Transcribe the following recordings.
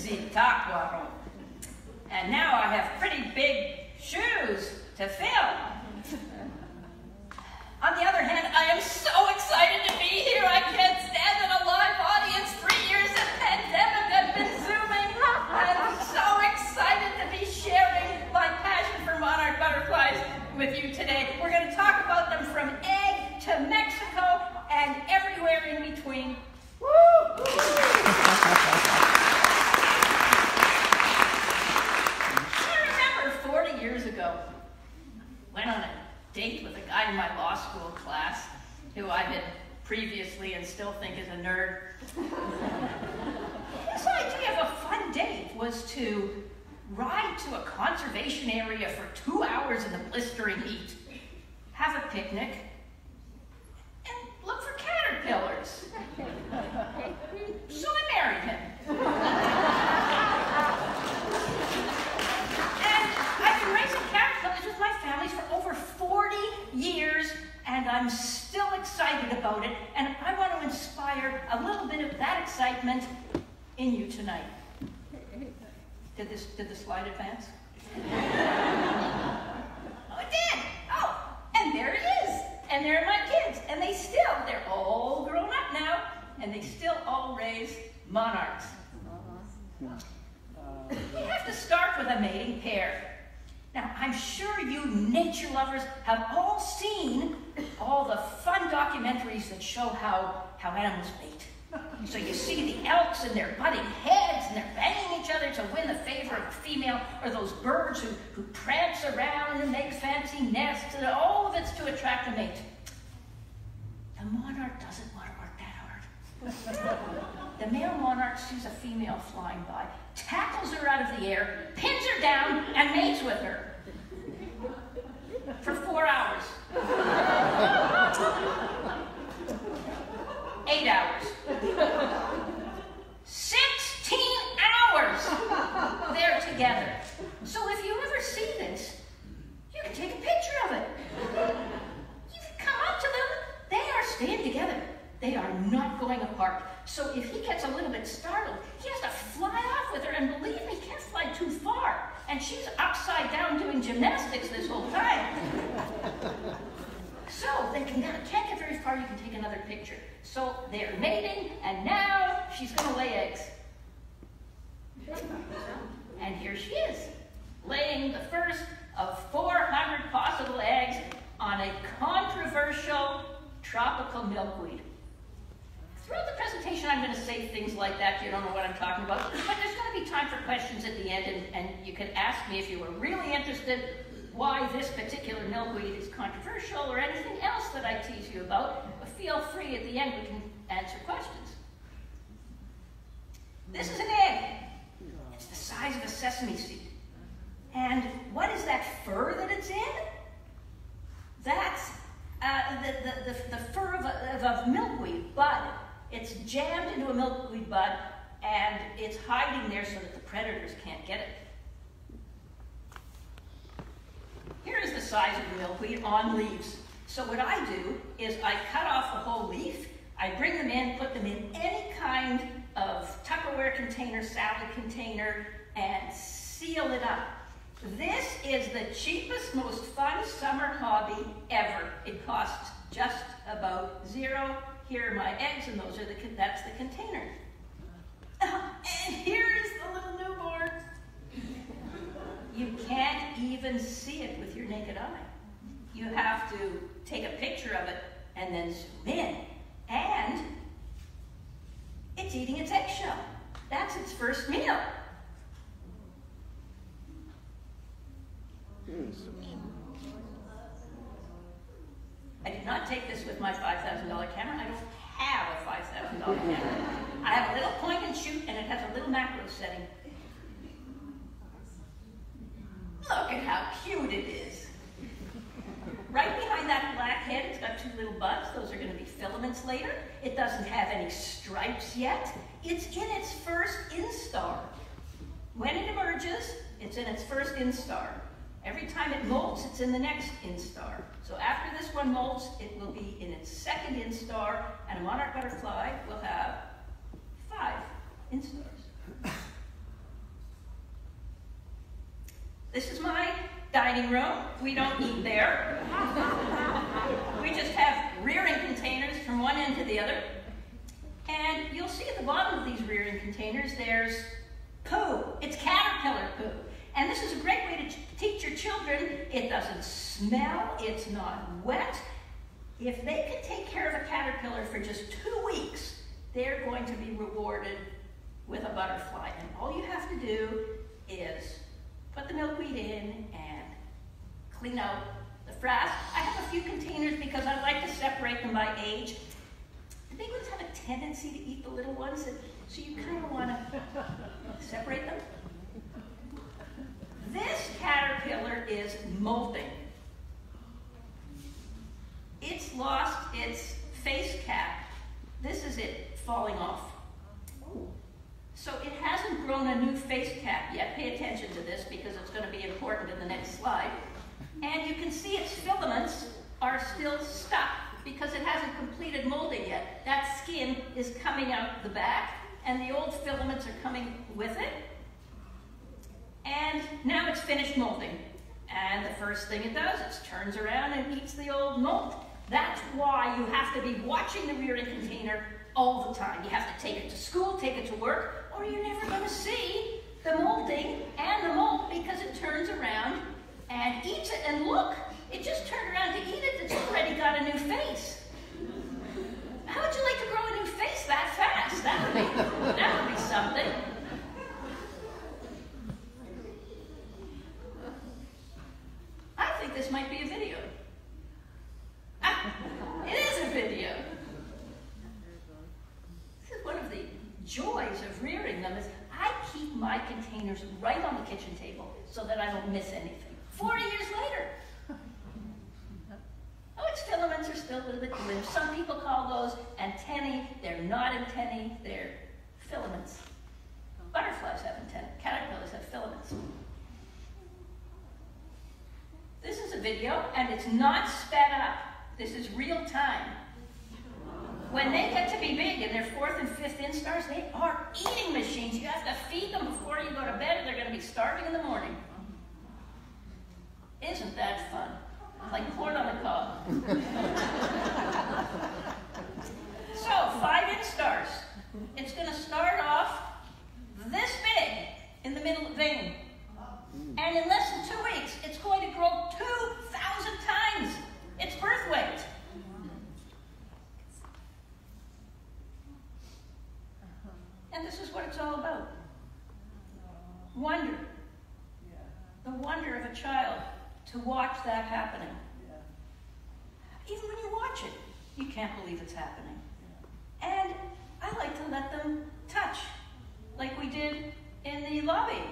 the taquaro. And now I have pretty big shoes to fill. On the other hand, I am so excited to be here. I can't stand in a live audience. 3 years of pandemic, I've been Zooming. I'm so excited to be sharing my passion for monarch butterflies with you today. We're going to talk about them from egg to Mexico and everywhere in between. Woo! I remember 40 years ago, went on a date with a guy in my law school class who I've been previously and still think is a nerd. His idea of a fun date was to ride to a conservation area for 2 hours in the blistering heat, have a picnic, and look for caterpillars. So I married him. And I've been raising caterpillars with my family for over 40 years, and I'm still excited about it, and I want to inspire a little bit of that excitement in you tonight. Did the slide advance? Oh, it did! Oh, and there he is! And there are my kids, and they're all grown up now, and they still all raise monarchs. You have to start with a mating pair. Now, I'm sure you nature lovers have all seen all the fun documentaries that show how animals mate. So you see the elks and their butting heads, and they're banging each other to win the favor of the female, or those birds who prance around and make fancy nests, and all of it's to attract a mate. The monarch doesn't want to work that hard. The male monarch sees a female flying by, tackles her out of the air, pins her down, and mates with her. For 4 hours. 8 hours. 16 hours they're together. So if you ever see this, you can take a picture of it. You can come up to them. They are staying together. They are not going apart. So if he gets a little bit startled, he has to fly off with her, and believe me, he can't fly too far. And she's upside down doing gymnastics this whole time. So they can't get very far, you can take another picture. So they're mating, and now she's going to lay eggs. And here she is, laying the first of 400 possible eggs on a controversial tropical milkweed. Throughout the presentation, I'm going to say things like that. You don't know what I'm talking about. But there's going to be time for questions at the end, and you can ask me if you were really interested why this particular milkweed is controversial or anything else that I tease you about. But feel free at the end, we can answer questions. This is an egg. It's the size of a sesame seed. And what is that fur that it's in? That's the fur of a milkweed bud. It's jammed into a milkweed bud, and it's hiding there so that the predators can't get it. Here is the size of the milkweed on leaves. So what I do is I cut off the whole leaf, I bring them in, put them in any kind of Tupperware container, salad container, and seal it up. This is the cheapest, most fun summer hobby ever. It costs just about $0. Here are my eggs, and that's the container. And here is the little newborn. You can't even see it with your naked eye. You have to take a picture of it and then zoom in. And it's eating its eggshell. That's its first meal. I did not take this with my $5,000 camera. I don't have a $5,000 camera. I have a little point and shoot, and it has a little macro setting. Look at how cute it is. Right behind that black head, it's got 2 little buds. Those are going to be filaments later. It doesn't have any stripes yet. It's in its first instar. When it emerges, it's in its first instar. Every time it molts, it's in the next instar. So after this one molts, it will be in its second instar, and a monarch butterfly will have 5 instars. This is my dining room. We don't eat there. We just have rearing containers from one end to the other. And you'll see at the bottom of these rearing containers, there's poo. It's caterpillar poo. And this is a great way to teach your children. It doesn't smell. It's not wet. If they can take care of a caterpillar for just 2 weeks, they're going to be rewarded with a butterfly. And all you have to do is put the milkweed in and clean out the frass. I have a few containers because I like to separate them by age. The big ones have a tendency to eat the little ones, so you kind of want to separate them. This caterpillar is molting. It's lost its face cap. This is it falling off. So it hasn't grown a new face cap yet. Pay attention to this because it's going to be important in the next slide. And you can see its filaments are still stuck because it hasn't completed molding yet. That skin is coming out the back, and the old filaments are coming with it. And now it's finished molding. And the first thing it does is turns around and eats the old mold. That's why you have to be watching the rearing container all the time. You have to take it to school, take it to work, or you're never going to see the molding and the mold because it turns around and eats it. And look, it just turned around to eat it. It's already got a new face. How would you like to grow a new face that fast? That would be something. I think this might be a video. It is a video. This is one of the joys of rearing them is I keep my containers right on the kitchen table so that I don't miss anything. 40 years later. Oh, its filaments are still a little bit limp. Some people call those antennae. They're not antennae, they're filaments. Butterflies have antennae. Caterpillars have filaments. This is a video, and it's not sped up. This is real time. When they get to be big in their 4th and 5th instars, they are eating machines. You have to feed them before you go to bed, or they're going to be starving in the morning. Isn't that fun? Like corn on the cob. So, 5 instars. It's going to start off this big in the middle vein. And in less than 2 weeks, it's going to grow 2,000 times its birth weight. And this is what it's all about. Wonder. The wonder of a child to watch that happening. Even when you watch it, you can't believe it's happening. And I like to let them touch, like we did in the lobby.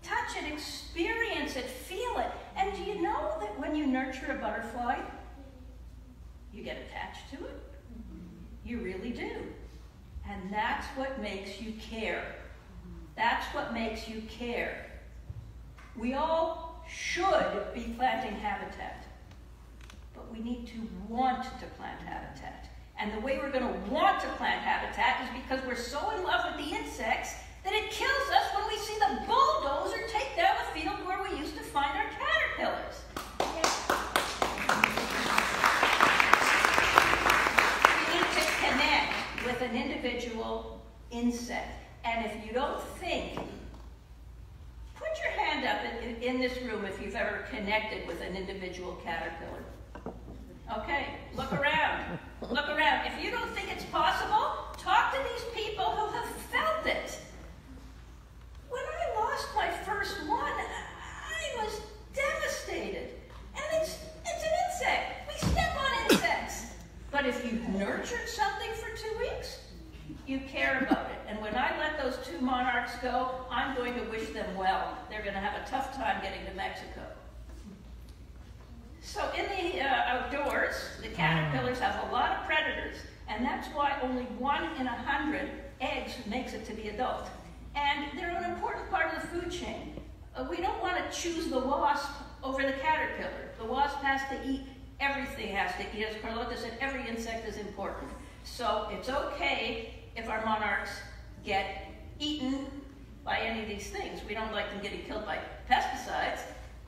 Touch it, experience it, feel it. And do you know that when you nurture a butterfly, you get attached to it? You really do. And that's what makes you care. That's what makes you care. We all should be planting habitat, but we need to want to plant habitat. And the way we're going to want to plant habitat is because we're so in love with the insects that it kills us when we see the bulldozer take down the field where we used to find our caterpillars. We need to connect with an individual insect. And if you don't think, put your hand up in this room if you've ever connected with an individual caterpillar. Okay, look around. Look around. If you don't think it's possible, talk to these people who have felt it. When I lost my first one, I was devastated. And it's an insect. We step on insects. But if you've nurtured something for 2 weeks, you care about it. And when I let those 2 monarchs go, I'm going to wish them well. They're going to have a tough time getting to Mexico. So in the outdoors, the caterpillars have a lot of predators. And that's why only 1 in 100 eggs makes it to the adult. And they're an important part of the food chain. We don't want to choose the wasp over the caterpillar. The wasp has to eat, everything has to eat. As Carlota said, every insect is important. So it's okay if our monarchs get eaten by any of these things. We don't like them getting killed by pesticides,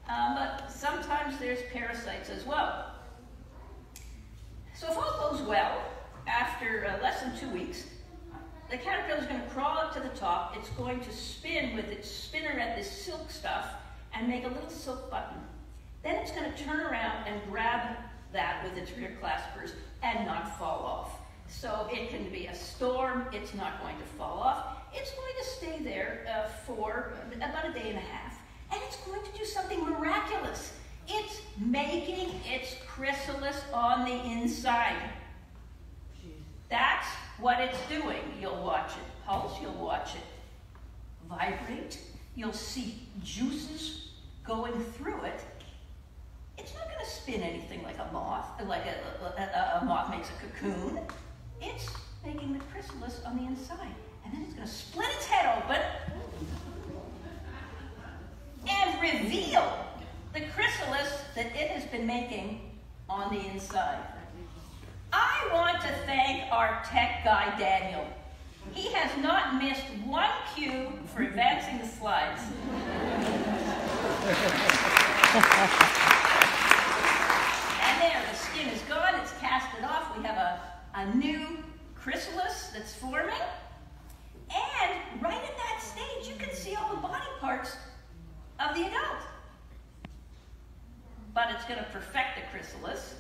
but sometimes there's parasites as well. So if all goes well, after less than 2 weeks, the caterpillar is going to crawl up to the top. It's going to spin with its spinner at this silk stuff and make a little silk button. Then it's going to turn around and grab that with its rear claspers and not fall off. So it can be a storm, it's not going to fall off. It's going to stay there for about a day and a half. And it's going to do something miraculous. It's making its chrysalis on the inside. That's what it's doing. You'll watch it pulse, you'll watch it vibrate, you'll see juices going through it. It's not going to spin anything like a moth, like a moth makes a cocoon. It's making the chrysalis on the inside. And then it's going to split its head open and reveal the chrysalis that it has been making on the inside. I want to thank our tech guy, Daniel. He has not missed one cue for advancing the slides. And there, the skin is gone, it's casted off. We have a new chrysalis that's forming. And right at that stage, you can see all the body parts of the adult. But it's going to perfect the chrysalis.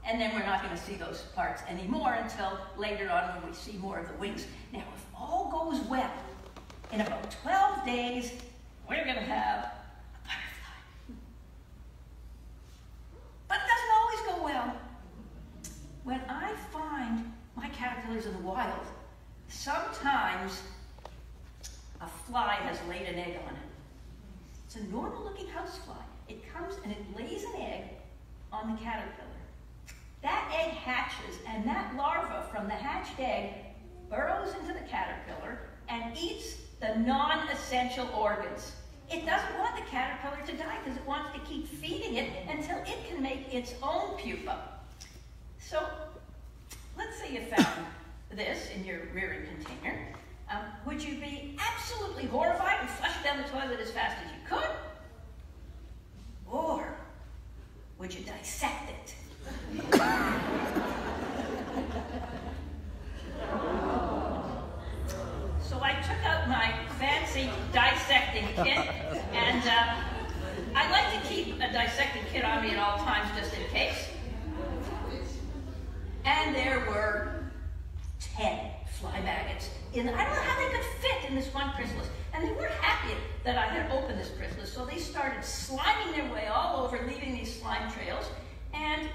And then we're not going to see those parts anymore until later on when we see more of the wings. Now, if all goes well, in about 12 days, we're going to have a butterfly. But it doesn't always go well. When I find my caterpillars in the wild, sometimes a fly has laid an egg on it. It's a normal-looking housefly. It comes and it lays an egg on the caterpillar. That egg hatches, and that larva from the hatched egg burrows into the caterpillar and eats the non-essential organs. It doesn't want the caterpillar to die because it wants to keep feeding it until it can make its own pupa. So, let's say you found this in your rearing container. Would you be absolutely horrified and flush it down the toilet as fast as you could? Or would you dissect it? So I took out my fancy dissecting kit, and I like to keep a dissecting kit on me at all times just in case. And there were 10 fly maggots. I don't know how they could fit in this one chrysalis. And they weren't happy that I had opened this chrysalis, so they started sliming their way all over, leaving these slime trails. And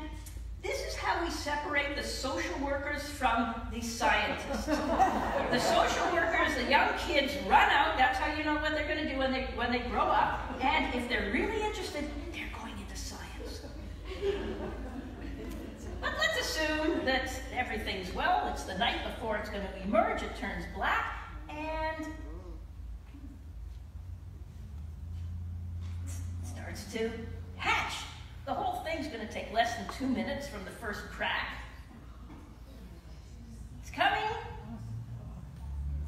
this is how we separate the social workers from the scientists. The social workers, the young kids run out. That's how you know what they're going to do when they grow up. And if they're really interested, they're going into science. But let's assume that everything's well. It's the night before it's going to emerge. It turns black, and starts to hatch. The whole thing's going to take less than 2 minutes from the first crack. It's coming.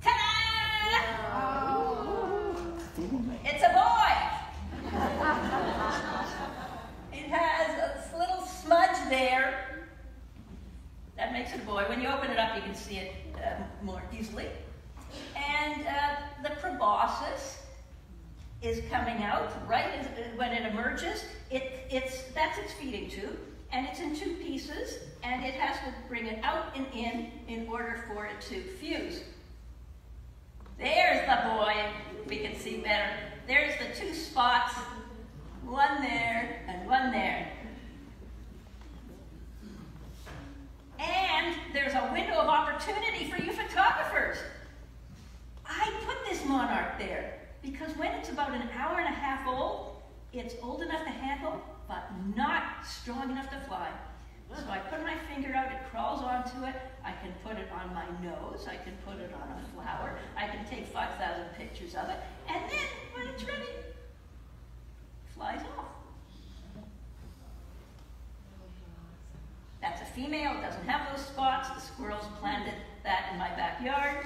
Ta-da! It's a boy. It has a little smudge there. That makes it a boy. When you open it up, you can see it more easily. And the proboscis is coming out right when it emerges. That's its feeding tube, and it's in 2 pieces, and it has to bring it out and in order for it to fuse. There's the boy. We can see better. There's the 2 spots, one there and one there. And there's a window of opportunity for you photographers. I put this monarch there because when it's about an hour and a half old, it's old enough to handle, but not strong enough to fly. So I put my finger out, it crawls onto it, I can put it on my nose, I can put it on a flower, I can take 5,000 pictures of it, and then when it's ready, it flies off. That's a female, it doesn't have those spots. The squirrels planted that in my backyard.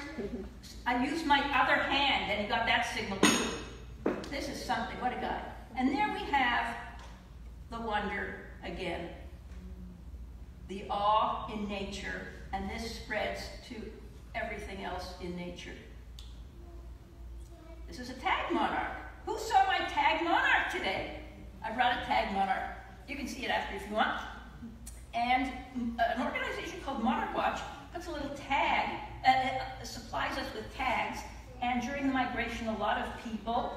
I used my other hand, and he got that signal too. This is something, what a guy. And there we have the wonder again. The awe in nature, and this spreads to everything else in nature. This is a tag monarch. Who saw my tag monarch today? I brought a tag monarch. You can see it after if you want. And an organization called Monarch Watch puts a little tag, supplies us with tags, and during the migration a lot of people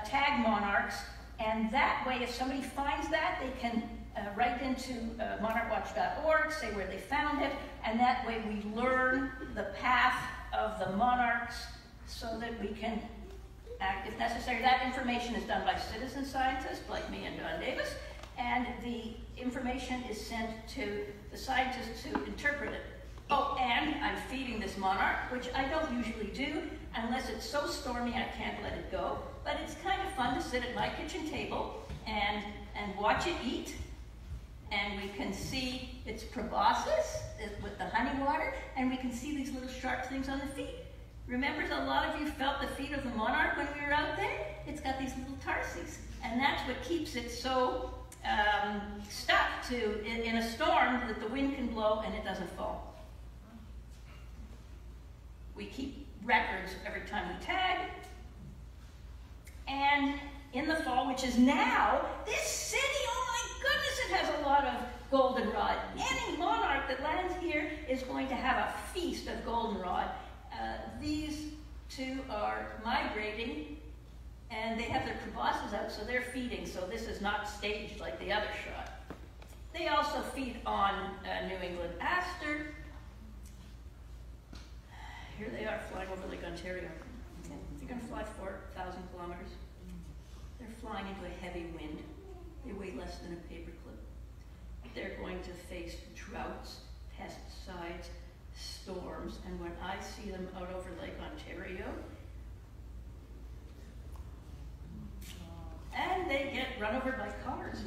tag monarchs, and that way if somebody finds that, they can write into monarchwatch.org, say where they found it, and that way we learn the path of the monarchs so that we can act if necessary. That information is done by citizen scientists like me and Don Davis, and the information is sent to the scientists who interpret it. Oh, and I'm feeding this monarch, which I don't usually do unless it's so stormy I can't let it go, but it's kind of fun to sit at my kitchen table and watch it eat. And we can see its proboscis with the honey water, and we can see these little sharp things on the feet. Remember, a lot of you felt the feet of the monarch when we were out there? It's got these little tarses, and that's what keeps it so stuck in a storm that the wind can blow and it doesn't fall. We keep records every time we tag. And in the fall, which is now, this city, oh my goodness, it has a lot of goldenrod. Any monarch that lands here is going to have a feast of goldenrod. These two are migrating, and they have their proboscis out, so they're feeding, so this is not staged like the other shot. They also feed on New England aster. Here they are flying over Lake Ontario. Okay. They're going to fly 4,000 kilometers. They're flying into a heavy wind. They weigh less than a paperclip. They're going to face droughts, pesticides, storms, and when I see them out over Lake Ontario, and they get run over by cars.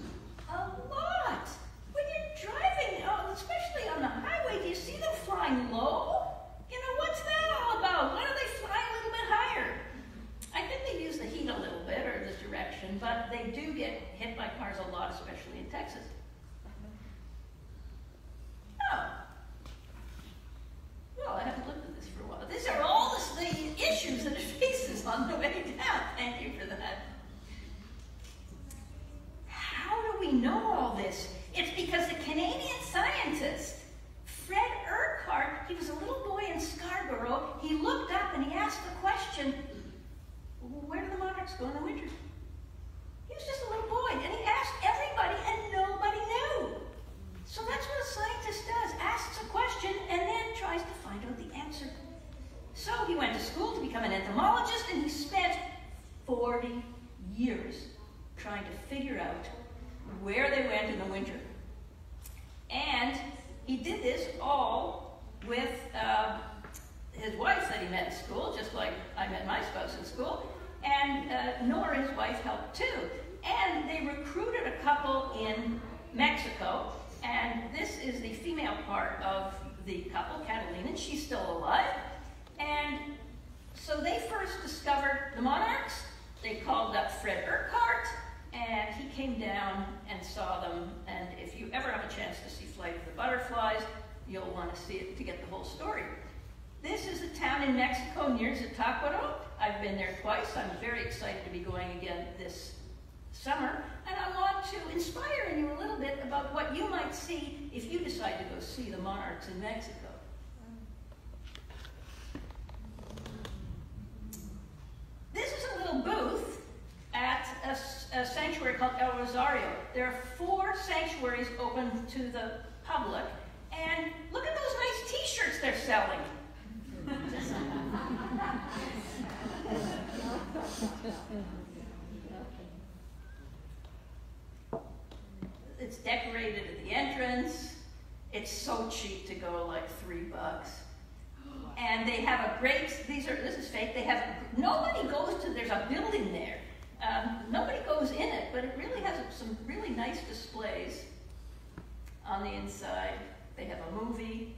A lot! When you're driving, especially on the highway, do you see them flying low? You know, what's that all about? Why don't they fly a little bit higher? I think they use the heat a little bit, or the direction, but they do get hit by cars a lot, especially in Texas. Oh. Well, I haven't looked at this for a while. These are all the issues that it faces on the way down. Thank you for that. How do we know all this? It's because the Canadian scientist, Fred Urquhart, he was a little boy in Scarborough. He looked up and he asked the question, where do the monarchs go in the winter? He was just a little boy, and he asked everybody, and nobody knew. So that's what a scientist does, asks a question, and then tries to find out the answer. So he went to school to become an entomologist, and he spent 40 years trying to figure out where they went in the winter. And he did this all with his wife that he met in school, just like I met my spouse in school, and Nora, his wife, helped too. And they recruited a couple in Mexico, and this is the female part of the couple, Catalina, and she's still alive. And so they first discovered the monarchs. They called up Fred Urquhart, and he came down and saw them. And if you ever have a chance to see Flight of the Butterflies, you'll want to see it to get the whole story. This is a town in Mexico near Zitácuaro. I've been there twice. I'm very excited to be going again this summer. And I want to inspire you a little bit about what you might see if you decide to go see the monarchs in Mexico. This is a little booth at a sanctuary called El Rosario. There are 4 sanctuaries open to the public. And look at those nice t-shirts they're selling. It's decorated at the entrance. It's so cheap to go, like $3. And they have a great, this is fake, they have, nobody goes to, there's a building there. Nobody goes in it, but it really has some really nice displays on the inside. They have a movie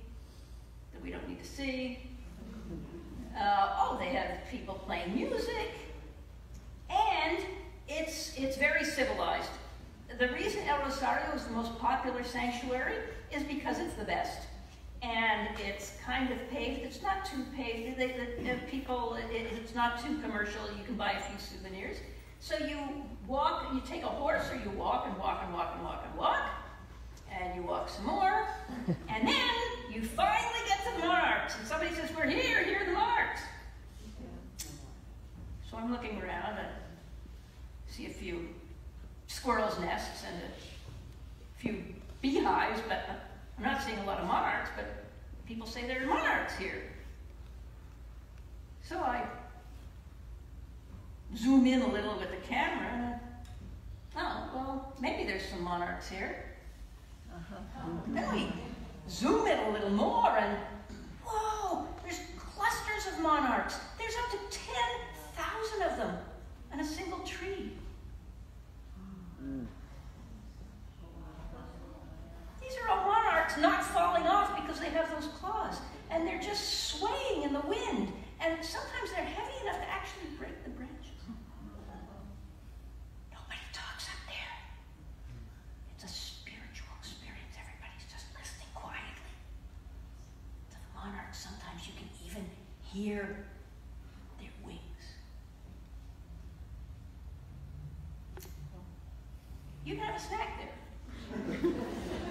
that we don't need to see. They have people playing music, and it's very civilized. The reason El Rosario is the most popular sanctuary is because it's the best. And it's kind of paved. It's not too paved. It's not too commercial. You can buy a few souvenirs. So you walk, you take a horse, or you walk and walk and walk and walk and walk, and you walk some more, and then you finally get to the Monarchs, and somebody says, "We're here, here are the Monarchs." So I'm looking around and see a few squirrels' nests and a few beehives, but I'm not seeing a lot of monarchs, but people say there are monarchs here. So I zoom in a little with the camera. Oh, well, maybe there's some monarchs here. Then we zoom in a little more, and whoa, there's clusters of monarchs. There's up to 10,000 of them on a single tree. These are all monarchs not falling off because they have those claws, and they're just swaying in the wind, and sometimes they're heavy enough to actually break the branches. Nobody talks up there. It's a spiritual experience. Everybody's just listening quietly. To the monarchs, sometimes you can even hear their wings. You can have a snack there.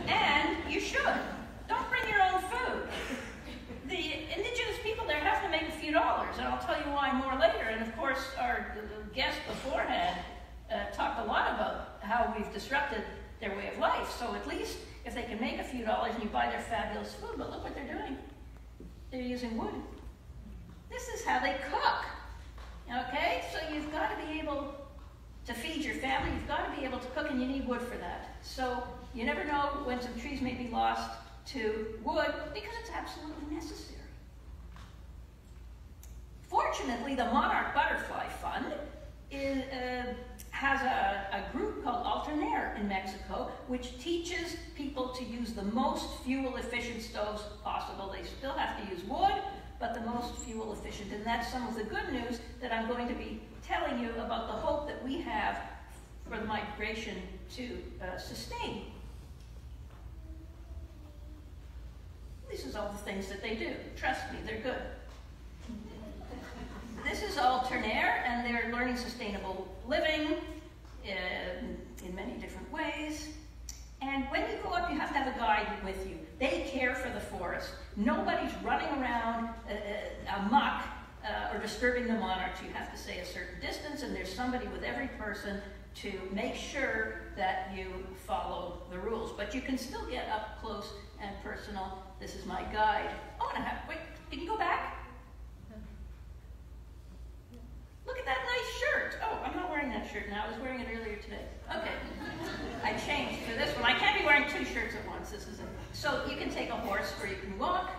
And you should. Don't bring your own food. The indigenous people there have to make a few dollars, and I'll tell you why more later. And of course, our guest beforehand talked a lot about how we've disrupted their way of life. So at least if they can make a few dollars and you buy their fabulous food, but look what they're doing. They're using wood. This is how they cook. Okay? So you've got to be able to feed your family, you've got to be able to cook, and you need wood for that. So you never know when some trees may be lost to wood, because it's absolutely necessary. Fortunately, the Monarch Butterfly Fund has a group called Alternaire in Mexico, which teaches people to use the most fuel-efficient stoves possible. They still have to use wood, but the most fuel-efficient. And that's some of the good news that I'm going to be telling you about the hope that we have for the migration to sustain. This is all the things that they do. Trust me, they're good. This is Alternaire, and they're learning sustainable living in many different ways. And when you go up, you have to have a guide with you. They care for the forest. Nobody's running around amok or disturbing the monarchs. You have to stay a certain distance, and there's somebody with every person to make sure that you follow the rules. But you can still get up close and personal. This is my guide. Oh, and wait, can you go back? Look at that nice shirt. Oh, I'm not wearing that shirt now. I was wearing it earlier today. Okay. I changed to this one. I can't be wearing two shirts at once. This is so you can take a horse or you can walk.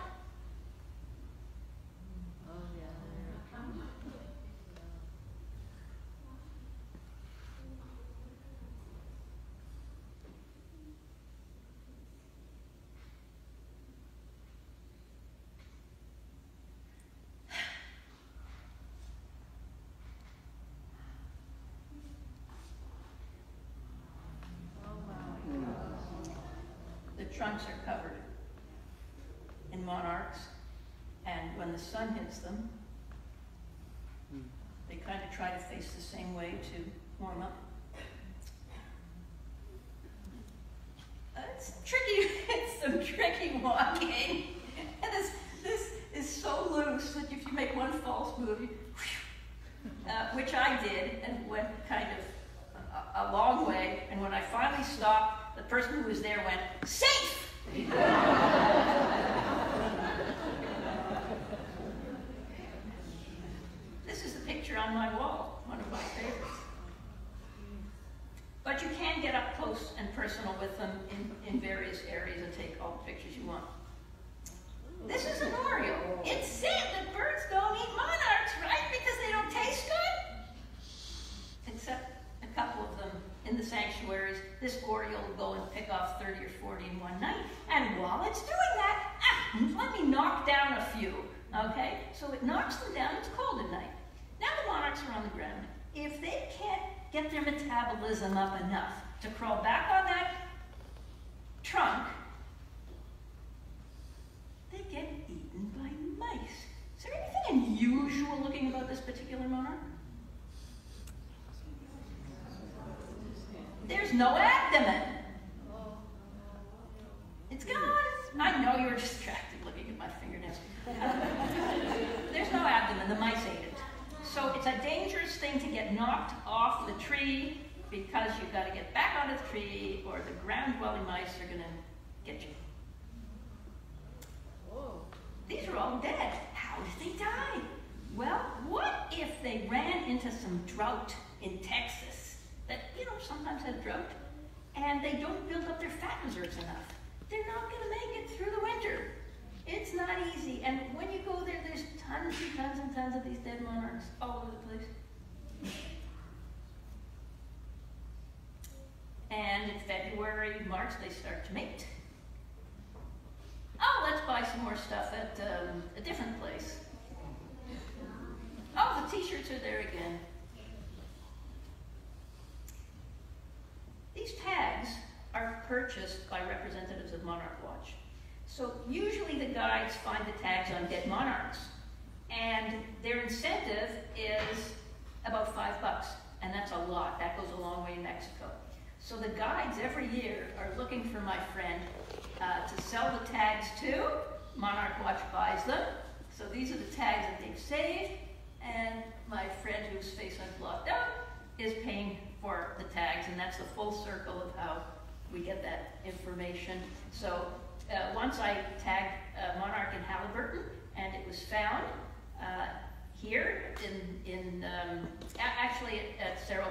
Trunks are covered in monarchs, and when the sun hits them, they kind of try to face the same way to warm up. It's tricky. It's some tricky walking, and this is so loose that if you make one false move, which I did, and went kind of a long way, and when I finally stopped, the person who was there went, "Safe!" This is the picture on my wall, one of my favorites. But you can get up close and personal with them in various areas and take all the pictures you want. This is an Oriole. It's said that birds don't eat monarchs, right? Because they don't taste good? Except a couple of them in the sanctuaries. This Oriole will go and pick off 30 or 40 in one night. And while it's doing that, let me knock down a few. Okay? So it knocks them down, it's cold at night. Now the monarchs are on the ground. If they can't get their metabolism up enough to crawl back on that trunk, they get eaten by mice. Is there anything unusual looking about this particular monarch? There's no abdomen. It's gone. I know you're distracted looking at my fingernails. There's no abdomen. The mice ate it. So it's a dangerous thing to get knocked off the tree because you've got to get back onto the tree or the ground-dwelling mice are going to get you. Whoa. These are all dead. How did they die? Well, what if they ran into some drought in Texas that, sometimes have drought, and they don't build up their fat reserves enough? They're not going to make it through the winter. It's not easy. And when you go there, there's tons and tons and tons of these dead monarchs all over the place. And in February, March, they start to mate. Oh, let's buy some more stuff at a different place. Oh, the t-shirts are there again. These tags are purchased by representatives of Monarch Watch. So usually the guides find the tags on dead monarchs, and their incentive is about $5, and that's a lot. That goes a long way in Mexico. So the guides every year are looking for my friend to sell the tags to. Monarch Watch buys them. So these are the tags that they've saved, and my friend whose face I've blocked out is paying for the tags, and that's the full circle of how we get that information. So once I tagged Monarch in Halliburton, and it was found here actually at Cerro